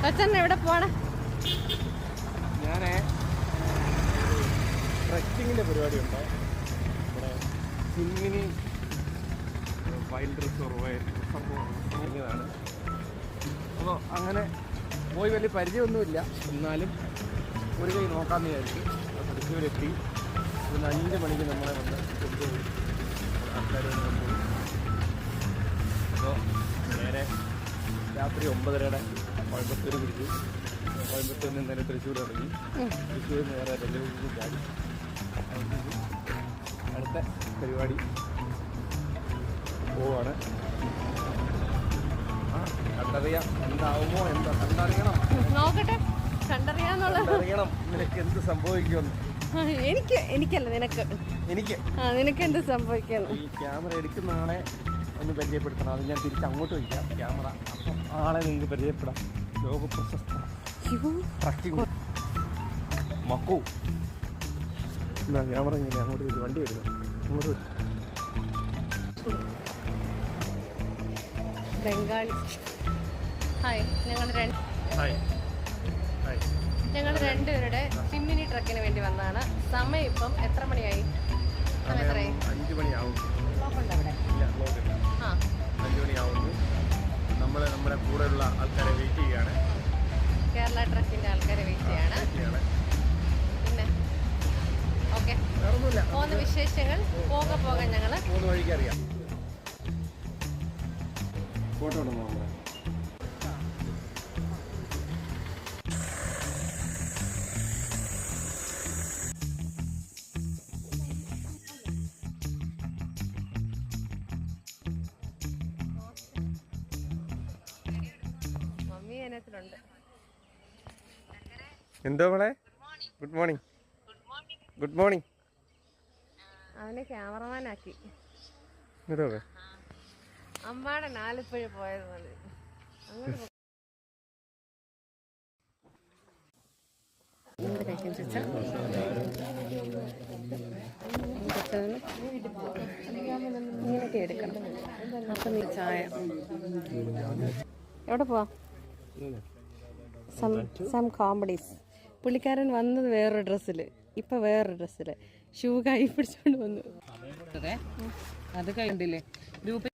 അച്ഛൻ എവിടെ പോവാണ്? ഞാൻ ട്രക്കിങ്ങിൻ്റെ പരിപാടിയുണ്ട്. ഇവിടെ സിമ്മിനി വൈൽഡ് റിസർവാണ്. അപ്പോൾ അങ്ങനെ പോയി വലിയ പരിചയമൊന്നുമില്ല, എന്നാലും ഒരു കൈ നോക്കാമെന്ന് വിചാരിച്ചു. തൃശ്ശൂരെത്തി. പിന്നെ 5 മണിക്ക് നമ്മളെ വന്ന് കൊണ്ടുപോയി ആൾക്കാർ കൊണ്ടുപോയി. അപ്പോൾ നേരെ രാത്രി 9:30 കോയമ്പത്തൂർ പിടിച്ചു. കോയമ്പത്തൂരിൽ നിന്ന് നേരെ തൃശ്ശൂർ ഇറങ്ങി. തൃശ്ശൂർ നേരെ രംഗൂരിൽ ചാടി. അടുത്ത പരിപാടി പോവാണ്. കണ്ടറിയാം എന്താവുമോ, എന്താ കണ്ടറിയണം, നോക്കട്ടെ, കണ്ടറിയണം നിനക്ക് എന്ത് സംഭവിക്കുമെന്ന്. എനിക്കല്ല നിനക്ക് എന്ത് സംഭവിക്കുന്നു. ഈ ക്യാമറ എടുക്കുന്ന ആളെ ഒന്ന് പരിചയപ്പെടുത്തണം. അത് ഞാൻ തിരിച്ച് അങ്ങോട്ട് വയ്ക്കാം ക്യാമറ. അപ്പം ആളെ നിങ്ങൾക്ക് പരിചയപ്പെടാം. ലോകപ്രശസ്ത ട്രക്കിംഗ് മക്കു. എന്നാ ക്യാമറ ഇങ്ങനെ അങ്ങോട്ട് വരും, വണ്ടി വരുന്നു അങ്ങോട്ട് വരും. ബംഗാളി. ഹായ്. ഞങ്ങൾ രണ്ടുപേരുടെ സിമ്മിനി ട്രക്കിന് വേണ്ടി വന്നതാണ്. സമയം ഇപ്പം എത്ര മണിയായി? 5 മണിയാവും. ബ്ലോക്കുണ്ട് അവിടെ? ആ, 5 മണിയാവുന്നു. നമ്മൾ നമ്മുടെ കൂടെയുള്ള ആൾക്കാരെ വെയിറ്റ് ചെയ്യുകയാണ്. കേരള ട്രക്കിന്റെ ആൾക്കാരെ വെയിറ്റ് ചെയ്യാണ്. പിന്നെ ഓക്കെ, പോകുന്ന വിശേഷങ്ങൾ പോകാൻ ഞങ്ങൾ പോകുന്ന വഴിക്ക് അറിയാം. ഫോട്ടോ ഉണ്ടോ നമ്മുടെ? മമ്മി അതിനകത്തിലുണ്ട്. എന്തോ മോളെ? Good morning. Good morning. അവനെ ക്യാമറമാനാക്കി. ഇതോ അമ്മാടെ ആലപ്പുഴ പോയത് മതി. അങ്ങോട്ട് ഇങ്ങനെയൊക്കെ എടുക്കണം. അപ്പം നീ ചായ എവിടെ പോവാ? Some comedies. പുള്ളിക്കാരൻ വന്നത് വേറൊരു ഡ്രസ്സിൽ, ഇപ്പം വേറൊരു ഡ്രസ്സിൽ ഷൂ കൈ പിടിച്ചോണ്ട് വന്നു. അത് കണ്ടില്ലേ ഗ്രൂപ്പ്